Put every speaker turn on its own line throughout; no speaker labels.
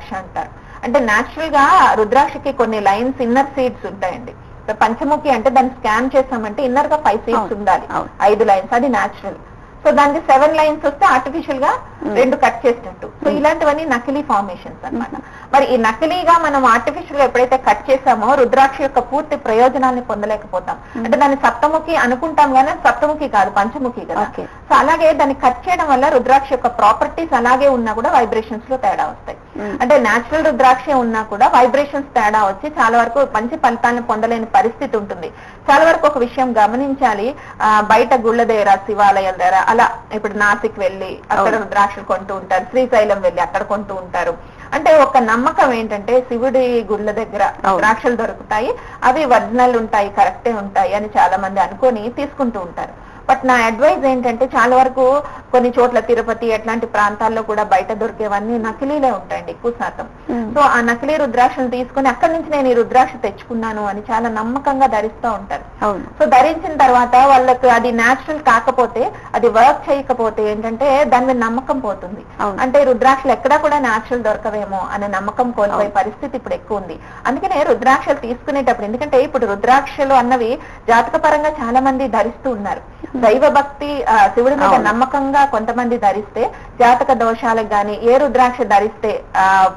రుద్రాక్ష అంటారు. అంటే న్యాచురల్ గా రుద్రాక్షకి కొన్ని లైన్స్ ఇన్నర్ సీడ్స్ ఉంటాయండి. పంచముఖి అంటే దాన్ని స్కాన్ చేసామంటే ఇన్నర్ గా 5 సీడ్స్ ఉండాలి, 5 లైన్స్, అది న్యాచురల్. సో దానికి 7 లైన్స్ వస్తే ఆర్టిఫిషియల్ గా 2 కట్ చేసినట్టు. సో ఇలాంటివన్నీ నకిలీ ఫార్మేషన్స్ అన్నమాట. మరి ఈ నకిలీగా మనం ఆర్టిఫిషియల్ గా ఎప్పుడైతే కట్ చేసామో రుద్రాక్ష యొక్క పూర్తి ప్రయోజనాన్ని పొందలేకపోతాం. అంటే దాన్ని సప్తముఖి అనుకుంటాం కానీ సప్తముఖి కాదు, పంచముఖి కదా. సో అలాగే దాన్ని కట్ చేయడం వల్ల రుద్రాక్ష యొక్క ప్రాపర్టీస్ అలాగే ఉన్నా కూడా వైబ్రేషన్స్ లో తేడా వస్తాయి. అంటే నేచురల్ రుద్రాక్ష ఉన్నా కూడా వైబ్రేషన్స్ తేడా వచ్చి చాలా వరకు మంచి ఫలితాలను పొందలేని పరిస్థితి ఉంటుంది. చాలా వరకు ఒక విషయం గమనించాలి, బయట గుళ్ళ దగ్గర, శివాలయాల దగ్గర, అలా ఇప్పుడు నాసిక్ వెళ్ళి అక్కడ రుద్రాక్షలు కొంటూ ఉంటారు, శ్రీశైలం వెళ్ళి అక్కడ కొంటూ ఉంటారు. అంటే ఒక నమ్మకం ఏంటంటే శివుడి గుళ్ళ దగ్గర రుద్రాక్షలు దొరుకుతాయి, అవి ఒరిజినల్ ఉంటాయి, కరెక్టే ఉంటాయి అని చాలా మంది అనుకొని తీసుకుంటూ ఉంటారు. బట్ నా అడ్వైజ్ ఏంటంటే చాలా వరకు కొన్ని చోట్ల తిరుపతి అట్లాంటి ప్రాంతాల్లో కూడా బయట దొరికేవన్నీ నకిలీలే ఉంటాయండి ఎక్కువ శాతం. సో ఆ నకిలీ రుద్రాక్షను తీసుకుని అక్కడి నుంచి నేను ఈ రుద్రాక్ష తెచ్చుకున్నాను అని చాలా నమ్మకంగా ధరిస్తూ ఉంటారు. సో ధరించిన తర్వాత వాళ్ళకి అది న్యాచురల్ కాకపోతే, అది వర్క్ చేయకపోతే ఏంటంటే దాని మీద నమ్మకం పోతుంది. అంటే రుద్రాక్షలు ఎక్కడా కూడా న్యాచురల్ దొరకవేమో అనే నమ్మకం కోల్పోయే పరిస్థితి ఇప్పుడు ఎక్కువ ఉంది. అందుకనే రుద్రాక్షలు తీసుకునేటప్పుడు, ఎందుకంటే ఇప్పుడు రుద్రాక్షలు అన్నవి జాతక పరంగా చాలా మంది ధరిస్తూ ఉన్నారు. దైవ భక్తి, శివుడి మీద నమ్మకంగా కొంతమంది ధరిస్తే జాతక దోషాలకు గాని ఏ రుద్రాక్ష ధరిస్తే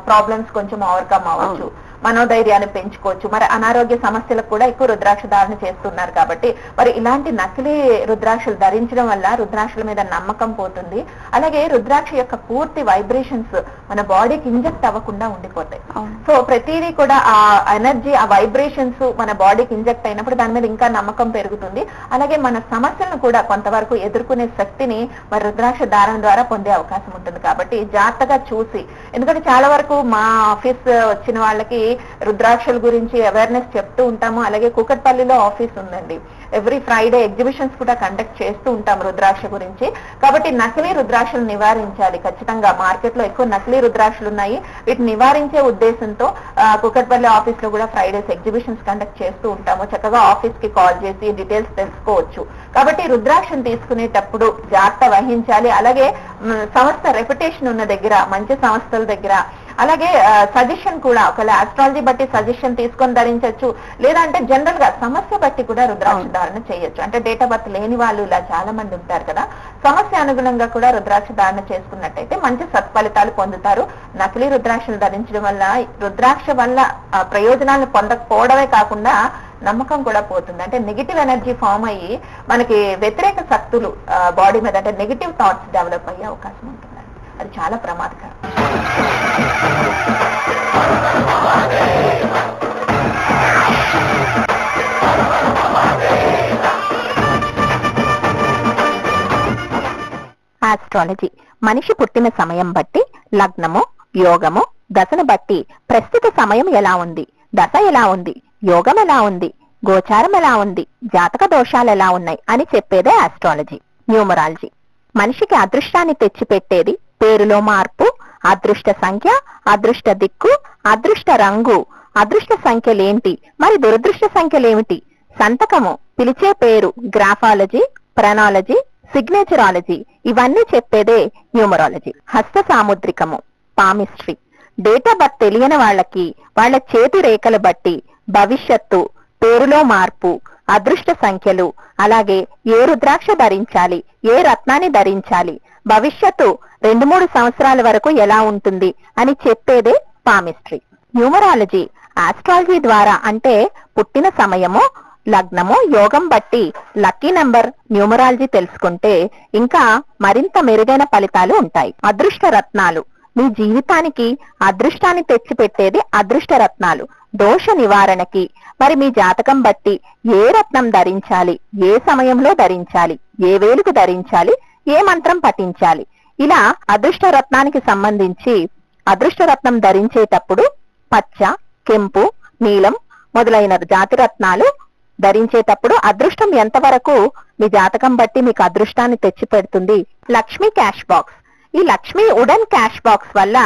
ప్రాబ్లమ్స్ కొంచెం ఓవర్కమ్ అవ్వచ్చు, మనోధైర్యాన్ని పెంచుకోవచ్చు. మరి అనారోగ్య సమస్యలకు కూడా ఎక్కువ రుద్రాక్ష ధారణ చేస్తున్నారు. కాబట్టి మరి ఇలాంటి నకిలీ రుద్రాక్షలు ధరించడం వల్ల రుద్రాక్షల మీద నమ్మకం పోతుంది. అలాగే రుద్రాక్ష యొక్క పూర్తి వైబ్రేషన్స్ మన బాడీకి ఇంజెక్ట్ అవ్వకుండా ఉండిపోతాయి. సో ప్రతిదీ కూడా ఆ ఎనర్జీ, ఆ వైబ్రేషన్స్ మన బాడీకి ఇంజెక్ట్ అయినప్పుడు దాని మీద ఇంకా నమ్మకం పెరుగుతుంది. అలాగే మన సమస్యలను కూడా కొంతవరకు ఎదుర్కొనే శక్తిని మరి రుద్రాక్ష ధారణ ద్వారా పొందే అవకాశం ఉంటుంది. కాబట్టి జాగ్రత్తగా చూసి, ఎందుకంటే చాలా వరకు మా ఆఫీస్ వచ్చిన వాళ్ళకి రుద్రాక్షల గురించి అవేర్నెస్ చెప్తూ ఉంటాము. అలాగే కూకట్పల్లిలో ఆఫీస్ ఉందండి, ఎవ్రీ ఫ్రైడే ఎగ్జిబిషన్స్ కూడా కండక్ట్ చేస్తూ ఉంటాం రుద్రాక్ష గురించి. కాబట్టి నకిలీ రుద్రాక్షలు నివారించాలి ఖచ్చితంగా. మార్కెట్ లో ఎక్కువ నకిలీ రుద్రాక్షలు ఉన్నాయి. వీటిని నివారించే ఉద్దేశంతో కూకట్పల్లి ఆఫీస్ లో కూడా ఫ్రైడేస్ ఎగ్జిబిషన్స్ కండక్ట్ చేస్తూ ఉంటాము. చక్కగా ఆఫీస్ కి కాల్ చేసి డీటెయిల్స్ తెలుసుకోవచ్చు. కాబట్టి రుద్రాక్షను తీసుకునేటప్పుడు జాగ్రత్త వహించాలి. అలాగే సంస్థ రెప్యుటేషన్ ఉన్న దగ్గర, మంచి సంస్థల దగ్గర, అలాగే సజెషన్ కూడా ఒకవేళ ఆస్ట్రాలజీ బట్టి సజెషన్ తీసుకొని ధరించవచ్చు. లేదంటే జనరల్ గా సమస్య బట్టి కూడా రుద్రాక్ష ధారణ చేయొచ్చు. అంటే డేట్ ఆఫ్ బర్త్ లేని వాళ్ళు ఇలా చాలా మంది ఉంటారు కదా, సమస్య అనుగుణంగా కూడా రుద్రాక్ష ధారణ చేసుకున్నట్టయితే మంచి సత్ఫలితాలు పొందుతారు. నకిలీ రుద్రాక్షలు ధరించడం వల్ల రుద్రాక్ష వల్ల ప్రయోజనాలను పొందకపోవడమే కాకుండా నమ్మకం కూడా పోతుంది. అంటే నెగిటివ్ ఎనర్జీ ఫామ్ అయ్యి మనకి వ్యతిరేక శక్తులు బాడీ మీద, అంటే నెగిటివ్ థాట్స్ డెవలప్ అయ్యే అవకాశం ఉంటుంది. అది చాలా ప్రమాదకరం. ఆస్ట్రాలజీ మనిషి పుట్టిన సమయం బట్టి లగ్నము, యోగము, దశను బట్టి ప్రస్తుత సమయం ఎలా ఉంది, దశ ఎలా ఉంది, యోగం ఎలా ఉంది, గోచారం ఎలా ఉంది, జాతక దోషాలు ఎలా ఉన్నాయి అని చెప్పేదే ఆస్ట్రాలజీ. న్యూమరాలజీ మనిషికి అదృష్టాన్ని తెచ్చిపెట్టేది పేరులో మార్పు, అదృష్ట సంఖ్య, అదృష్ట దిక్కు, అదృష్ట రంగు, అదృష్ట సంఖ్యలేంటి, మరి దురదృష్ట సంఖ్యలేమిటి, సంతకము, పిలిచే పేరు, గ్రాఫాలజీ, ప్రణాలజీ, సిగ్నేచరాలజీ, ఇవన్నీ చెప్పేదే న్యూమరాలజీ. హస్త సాముద్రికము, పామిస్ట్రీ, డేట్ ఆఫ్ బర్త్ తెలియని వాళ్ళకి వాళ్ళ చేతి రేఖలు బట్టి భవిష్యత్తు, పేరులో మార్పు, అదృష్ట సంఖ్యలు, అలాగే ఏ రుద్రాక్ష ధరించాలి, ఏ రత్నాన్ని ధరించాలి, భవిష్యత్తు 2-3 సంవత్సరాల వరకు ఎలా ఉంటుంది అని చెప్పేదే పామిస్ట్రీ. న్యూమరాలజీ ఆస్ట్రాలజీ ద్వారా, అంటే పుట్టిన సమయము, లగ్నము, యోగం బట్టి లక్కీ నంబర్ న్యూమరాలజీ తెలుసుకుంటే ఇంకా మరింత మెరుగైన ఫలితాలు ఉంటాయి. అదృష్ట రత్నాలు మీ జీవితానికి అదృష్టాన్ని తెచ్చిపెట్టేది అదృష్ట రత్నాలు. దోష నివారణకి మరి మీ జాతకం బట్టి ఏ రత్నం ధరించాలి, ఏ సమయంలో ధరించాలి, ఏ వేలుకు ధరించాలి, ఏ మంత్రం పఠించాలి, ఇలా అదృష్ట రత్నానికి సంబంధించి అదృష్ట రత్నం ధరించేటప్పుడు పచ్చ, కెంపు, నీలం మొదలైన జాతి రత్నాలు ధరించేటప్పుడు అదృష్టం ఎంతవరకు మీ జాతకం బట్టి మీకు అదృష్టాన్ని తెచ్చి పెడుతుంది. లక్ష్మీ క్యాష్ బాక్స్, ఈ లక్ష్మీ వుడెన్ క్యాష్ బాక్స్ వల్ల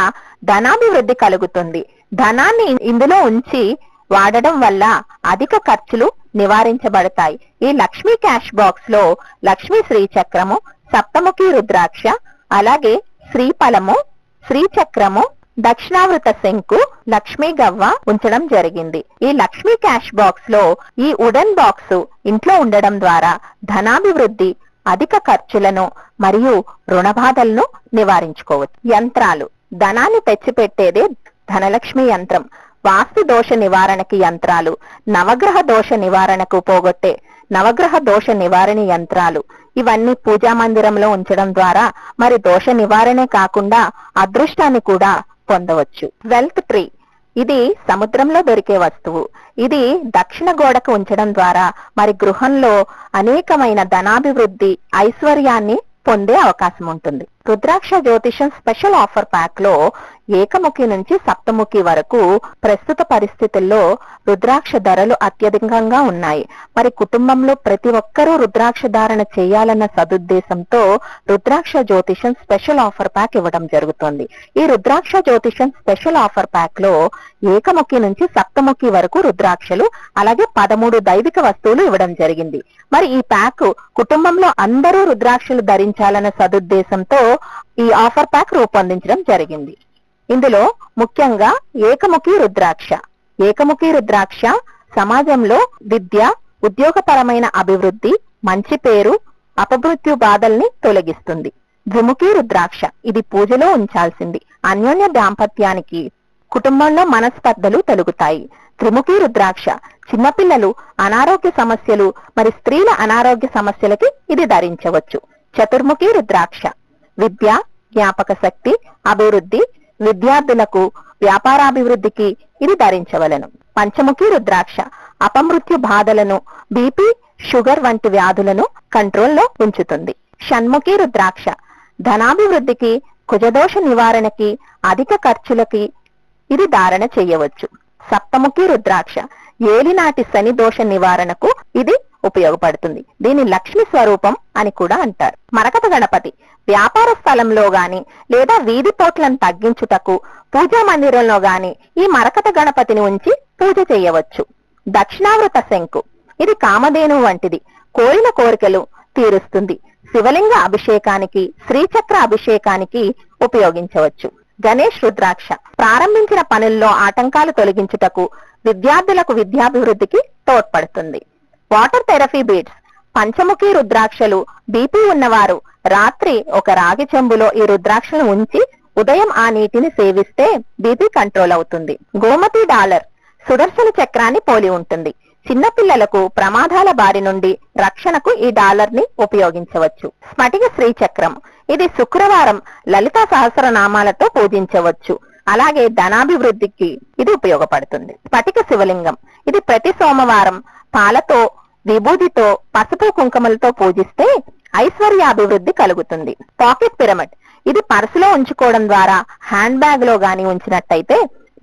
ధనాభివృద్ధి కలుగుతుంది. ధనాన్ని ఇందులో ఉంచి వాడడం వల్ల అధిక ఖర్చులు నివారించబడతాయి. ఈ లక్ష్మీ క్యాష్ బాక్స్ లో లక్ష్మీ శ్రీచక్రము, సప్తముఖి రుద్రాక్ష, అలాగే శ్రీఫలము, శ్రీచక్రము, దక్షిణావృత శంకు, లక్ష్మీ గవ్వ ఉంచడం జరిగింది. ఈ లక్ష్మీ క్యాష్ బాక్స్ లో ఈ వుడెన్ బాక్స్ ఇంట్లో ఉండడం ద్వారా ధనాభివృద్ధి, అధిక ఖర్చులను మరియు రుణ బాధలను నివారించుకోవచ్చు. యంత్రాలు. ధనాన్ని తెచ్చిపెట్టేదే ధనలక్ష్మి యంత్రం. వాస్తు దోష నివారణకి యంత్రాలు, నవగ్రహ దోష నివారణకు పోగొట్టే నవగ్రహ దోష నివారణ యంత్రాలు, ఇవన్నీ పూజా మందిరంలో ఉంచడం ద్వారా మరి దోష నివారణే కాకుండా అదృష్టాన్ని కూడా పొందవచ్చు. Wealth tree. ఇది సముద్రంలో దొరికే వస్తువు. ఇది దక్షిణ గోడకు ఉంచడం ద్వారా మరి గృహంలో అనేకమైన ధనాభివృద్ధి, ఐశ్వర్యాన్ని పొందే అవకాశం ఉంటుంది. రుద్రాక్ష జ్యోతిషం స్పెషల్ ఆఫర్ ప్యాక్ లో ఏకముఖి నుంచి సప్తముఖి వరకు ప్రస్తుత పరిస్థితుల్లో రుద్రాక్ష ధరలు అత్యధికంగా ఉన్నాయి. మరి కుటుంబంలో ప్రతి ఒక్కరూ రుద్రాక్ష ధారణ చేయాలన్న సదుద్దేశంతో రుద్రాక్ష జ్యోతిషం స్పెషల్ ఆఫర్ ప్యాక్ ఇవ్వడం జరుగుతుంది. ఈ రుద్రాక్ష జ్యోతిషం స్పెషల్ ఆఫర్ ప్యాక్ లో ఏకముఖి నుంచి సప్తముఖి వరకు రుద్రాక్షలు, అలాగే 13 దైవిక వస్తువులు ఇవ్వడం జరిగింది. మరి ఈ ప్యాక్ కుటుంబంలో అందరూ రుద్రాక్షలు ధరించాలన్న సదుద్దేశంతో ఈ ఆఫర్ ప్యాక్ రూపొందించడం జరిగింది. ఇందులో ముఖ్యంగా ఏకముఖి రుద్రాక్ష. ఏకముఖి రుద్రాక్ష సమాజంలో విద్య, ఉద్యోగపరమైన అభివృద్ధి, మంచి పేరు, అపమృత్యు బాధల్ని తొలగిస్తుంది. ద్విముఖి రుద్రాక్ష. ఇది పూజలో ఉంచాల్సింది. అన్యోన్య దాంపత్యానికి, కుటుంబంలో మనస్పర్ధలు తొలగుతాయి. త్రిముఖి రుద్రాక్ష. చిన్నపిల్లలు అనారోగ్య సమస్యలు మరి స్త్రీల అనారోగ్య సమస్యలకి ఇది ధరించవచ్చు. చతుర్ముఖి రుద్రాక్ష. విద్య, జ్ఞాపక శక్తి, అభివృద్ధి, విద్యార్థులకు వ్యాపారాభివృద్ధికి ఇది ధరించవలను. పంచముఖి రుద్రాక్ష. అపమృత్యు బాధలను, బీపీ, షుగర్ వంటి వ్యాధులను కంట్రోల్లో ఉంచుతుంది. షణ్ముఖి రుద్రాక్ష. ధనాభివృద్ధికి, కుజదోష నివారణకి, అధిక ఖర్చులకి ఇది ధారణ చేయవచ్చు. సప్తముఖి రుద్రాక్ష. ఏలినాటి శని దోష నివారణకు ఇది ఉపయోగపడుతుంది. దీని లక్ష్మి స్వరూపం అని కూడా అంటారు. మరకత గణపతి. వ్యాపార స్థలంలో గాని లేదా వీధి పోట్లను తగ్గించుటకు పూజా మందిరంలో గాని ఈ మరకత గణపతిని ఉంచి పూజ చేయవచ్చు. దక్షిణావృత శంకు. ఇది కామధేను వంటిది. కోరిన కోరికలు తీరుస్తుంది. శివలింగ అభిషేకానికి, శ్రీచక్ర అభిషేకానికి ఉపయోగించవచ్చు. గణేష్ రుద్రాక్ష. ప్రారంభించిన పనుల్లో ఆటంకాలు తొలగించుటకు, విద్యార్థులకు విద్యాభివృద్ధికి తోడ్పడుతుంది. Water therapy beads. పంచముఖి రుద్రాక్షలు. బీపీ ఉన్నవారు రాత్రి ఒక రాగి చెంబులో ఈ రుద్రాక్షలను ఉంచి ఉదయం ఆ నీటిని సేవిస్తే బీపీ కంట్రోల్ అవుతుంది. గోమతి డాలర్. సుదర్శన చక్రాన్ని పోలి ఉంటుంది. చిన్నపిల్లలకు ప్రమాదాల బారి నుండి రక్షణకు ఈ డాలర్ ని ఉపయోగించవచ్చు. స్ఫటిక శ్రీచక్రం. ఇది శుక్రవారం లలితా సహస్రనామాలతో పూజించవచ్చు. అలాగే ధనాభివృద్ధికి ఇది ఉపయోగపడుతుంది. స్ఫటిక శివలింగం. ఇది ప్రతి సోమవారం పాలతో, విభూతితో, పసుపు కుంకుమలతో పూజిస్తే ఐశ్వర్యాభివృద్ధి కలుగుతుంది. Pocket pyramid. ఇది పర్సులో ఉంచుకోవడం ద్వారా హ్యాండ్ బ్యాగ్ లో గాని ఉంచినట్టయితే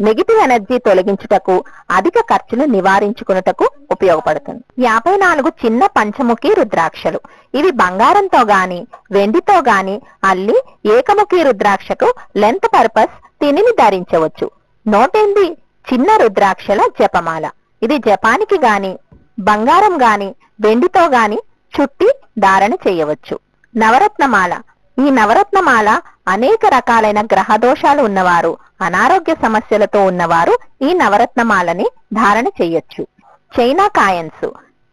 నెగిటివ్ ఎనర్జీ తొలగించుటకు, అధిక ఖర్చులు నివారించుకున్నటకు ఉపయోగపడుతుంది. 54 చిన్న పంచముఖి రుద్రాక్షలు. ఇవి బంగారంతో గాని వెండితో గాని అల్లి ఏకముఖి రుద్రాక్షకు లెంత్ పర్పస్ దీనిని ధరించవచ్చు. 108 చిన్న రుద్రాక్షల జపమాల. ఇది జపానికి గాని బంగారం గాని వెండితో గాని చుట్టి ధారణ చేయవచ్చు. నవరత్నమాల. ఈ నవరత్నమాల అనేక రకాలైన గ్రహ దోషాలు ఉన్నవారు, అనారోగ్య సమస్యలతో ఉన్నవారు ఈ నవరత్నమాలని ధారణ చేయొచ్చు. China coins.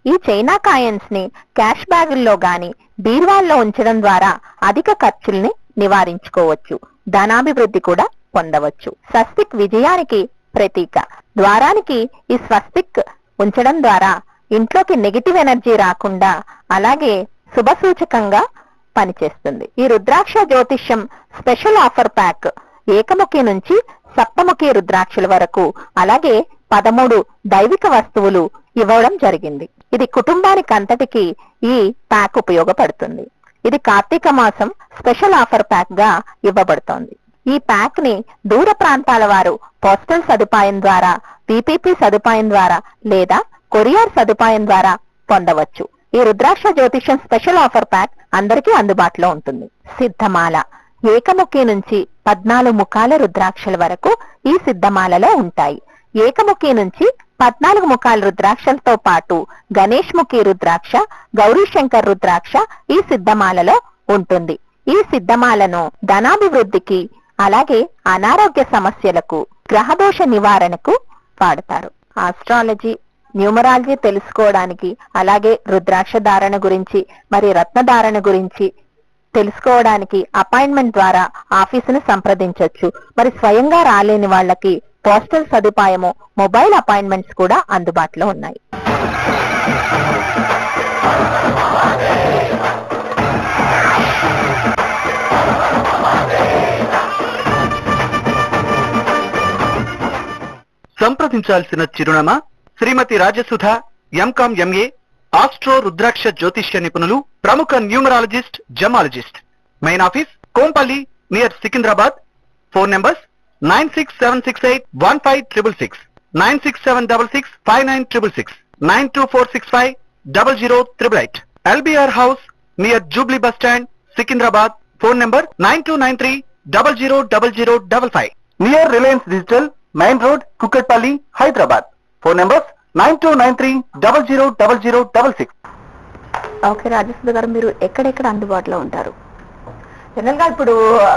ఈ చైనా కాయన్స్ ని క్యాష్ బ్యాగుల్లో గాని బీర్వాల్లో ఉంచడం ద్వారా అధిక ఖర్చుల్ని నివారించుకోవచ్చు. ధనాభివృద్ధి కూడా పొందవచ్చు. స్వస్తిక్ విజయానికి ప్రతీక. ద్వారానికి ఈ స్వస్తిక్ ఉంచడం ద్వారా ఇంట్లోకి నెగిటివ్ ఎనర్జీ రాకుండా, అలాగే శుభ సూచకంగా పనిచేస్తుంది. ఈ రుద్రాక్ష జ్యోతిష్యం స్పెషల్ ఆఫర్ ప్యాక్ ఏకముఖి నుంచి సప్తముఖి రుద్రాక్షల వరకు, అలాగే 13 దైవిక వస్తువులు ఇవ్వడం జరిగింది. ఇది కుటుంబానికి అంతటికి ఈ ప్యాక్ ఉపయోగపడుతుంది. ఇది కార్తీక మాసం స్పెషల్ ఆఫర్ ప్యాక్ గా ఇవ్వబడుతోంది. ఈ ప్యాక్ ని దూర ప్రాంతాల వారు పోస్టల్ సదుపాయం ద్వారా, పీపీపీ సదుపాయం ద్వారా లేదా కొరియర్ సదుపాయం ద్వారా పొందవచ్చు. ఈ రుద్రాక్ష జ్యోతిష్యం స్పెషల్ ఆఫర్ ప్యాక్ అందరికీ అందుబాటులో ఉంటుంది. సిద్ధమాల. ఏకముఖి నుంచి 14 ముఖాల రుద్రాక్షల వరకు ఈ సిద్ధమాలలో ఉంటాయి. ఏకముఖి నుంచి 14 ముఖాల రుద్రాక్షలతో పాటు గణేష్ ముఖి రుద్రాక్ష, గౌరీశంకర్ రుద్రాక్ష ఈ సిద్ధమాలలో ఉంటుంది. ఈ సిద్ధమాలను ధనాభివృద్ధికి, అలాగే అనారోగ్య సమస్యలకు, గ్రహదోష నివారణకు వాడతారు. ఆస్ట్రాలజీ, న్యూమరాలజీ తెలుసుకోవడానికి, అలాగే రుద్రాక్ష ధారణ గురించి మరి రత్న ధారణ గురించి తెలుసుకోవడానికి అపాయింట్మెంట్ ద్వారా ఆఫీసును సంప్రదించొచ్చు. మరి స్వయంగా రాలేని వాళ్ళకి పోస్టల్ సదుపాయము, మొబైల్ అపాయింట్మెంట్స్ కూడా అందుబాటులో ఉన్నాయి.
సంప్రదించాల్సిన చిరునామా శ్రీమతి రాజసుధ, ఎంకాం ఎంఏ, ఆస్ట్రో రుద్రాక్ష జ్యోతిష్య నిపుణులు, ప్రముఖ numerologist, gemmologist. Main office Kompally near Secunderabad. Phone numbers 9676815666, 9676659666, 924650088. LBR House near Jubilee Bus Stand, Secunderabad. Phone number 9293000055. Near Reliance Digital, Main Road, Kukatpalli, Hyderabad. Phone numbers 9293000066.
Okay Rajasudha గారు, మీరు ఎక్కడెక్కడ అందుబాటులో ఉంటారు? జనరల్ గా ఇప్పుడు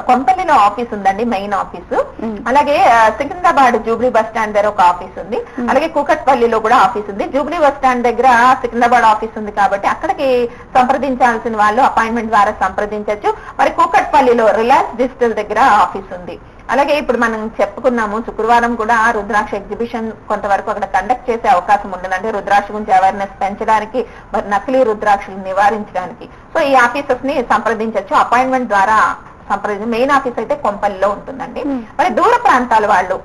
కొంపల్లిలో ఆఫీస్ ఉందండి, మెయిన్ ఆఫీసు. అలాగే సికింద్రాబాద్ జూబ్లీ బస్ స్టాండ్ దగ్గర ఒక ఆఫీస్ ఉంది. అలాగే కూకట్పల్లిలో కూడా ఆఫీస్ ఉంది. జూబ్లీ బస్ స్టాండ్ దగ్గర సికింద్రాబాద్ ఆఫీస్ ఉంది కాబట్టి అక్కడికి సంప్రదించాల్సిన వాళ్ళు అపాయింట్మెంట్ ద్వారా సంప్రదించవచ్చు. మరి కూకట్పల్లిలో రిలయన్స్ డిజిటల్ దగ్గర ఆఫీస్ ఉంది. అలాగే ఇప్పుడు మనం చెప్పుకున్నాము, శుక్రవారం కూడా రుద్రాక్ష ఎగ్జిబిషన్ కొంతవరకు అక్కడ కండక్ట్ చేసే అవకాశం ఉంటుంది. అంటే రుద్రాక్ష గురించి అవేర్నెస్ పెంచడానికి, మరి నకిలీ రుద్రాక్షలు నివారించడానికి. సో ఈ ఆఫీసర్స్ ని సంప్రదించవచ్చు, అపాయింట్మెంట్ ద్వారా సంప్రదించి. మెయిన్ ఆఫీస్ అయితే కొంపల్లిలో ఉంటుందండి. మరి దూర ప్రాంతాల వాళ్ళు,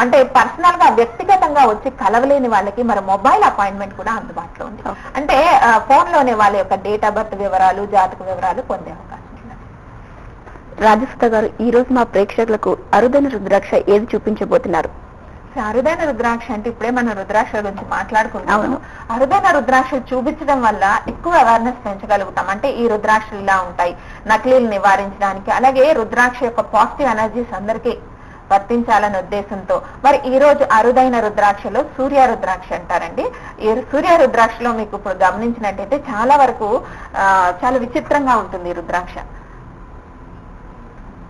అంటే పర్సనల్ గా వ్యక్తిగతంగా వచ్చి కలవలేని వాళ్ళకి మరి మొబైల్ అపాయింట్మెంట్ కూడా అందుబాటులో ఉంది. అంటే ఫోన్ లోనే వాళ్ళ యొక్క డేట్ ఆఫ్ బర్త్ వివరాలు, జాతక వివరాలు పొందే అవకాశం. రాజసుధ గారు, ఈ రోజు మా ప్రేక్షకులకు అరుదైన రుద్రాక్ష ఏది చూపించబోతున్నారు? అరుదైన రుద్రాక్ష అంటే ఇప్పుడే మనం రుద్రాక్ష గురించి మాట్లాడుకుంటాము. అరుదైన రుద్రాక్షలు చూపించడం వల్ల ఎక్కువ అవేర్నెస్ పెంచగలుగుతాం. అంటే ఈ రుద్రాక్షలు ఇలా ఉంటాయి, నకిలీలు నివారించడానికి. అలాగే రుద్రాక్ష యొక్క పాజిటివ్ ఎనర్జీస్ అందరికీ వర్తించాలనే ఉద్దేశంతో మరి ఈ రోజు అరుదైన రుద్రాక్షలో సూర్య రుద్రాక్ష అంటారండి. ఈ సూర్య రుద్రాక్షలో మీకు ఇప్పుడు గమనించినట్టయితే చాలా వరకు చాలా విచిత్రంగా ఉంటుంది ఈ రుద్రాక్ష.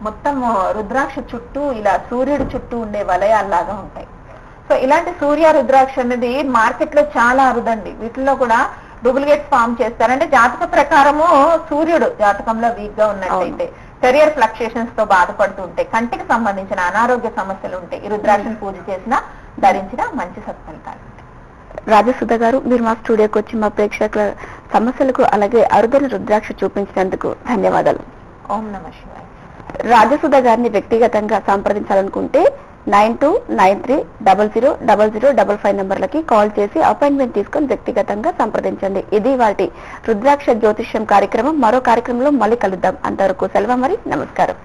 మొత్తం రుద్రాక్ష చుట్టూ ఇలా సూర్యుడు చుట్టూ ఉండే వలయాల్లాగా ఉంటాయి. సో ఇలాంటి సూర్య రుద్రాక్ష అనేది మార్కెట్ లో చాలా అరుదండి. వీటిల్లో కూడా డూప్లికేట్ ఫామ్ చేస్తారు. అంటే జాతక ప్రకారము సూర్యుడు జాతకంలో వీక్ గా ఉన్నట్టయితే, కెరియర్ ఫ్లక్చుయేషన్స్ తో బాధపడుతూ ఉంటే, కంటికి సంబంధించిన అనారోగ్య సమస్యలు ఉంటే ఈ రుద్రాక్షను పూజ చేసినా, ధరించినా మంచి సత్ఫలితాలు. రాజసుధ గారు, మీరు మా స్టూడియోకి వచ్చి మా ప్రేక్షకుల సమస్యలకు అలాగే అరుదైన రుద్రాక్ష చూపించినందుకు ధన్యవాదాలు. ఓం నమః శివాయ. రాజసుధ గారిని వ్యక్తిగతంగా సంప్రదించాలనుకుంటే 9293000055 నంబర్లకి కాల్ చేసి అపాయింట్మెంట్ తీసుకొని వ్యక్తిగతంగా సంప్రదించండి. ఇది వాటి రుద్రాక్ష జ్యోతిష్యం కార్యక్రమం. మరో కార్యక్రమంలో మళ్ళీ కలుద్దాం. అంతవరకు సెలవు, మరి నమస్కారం.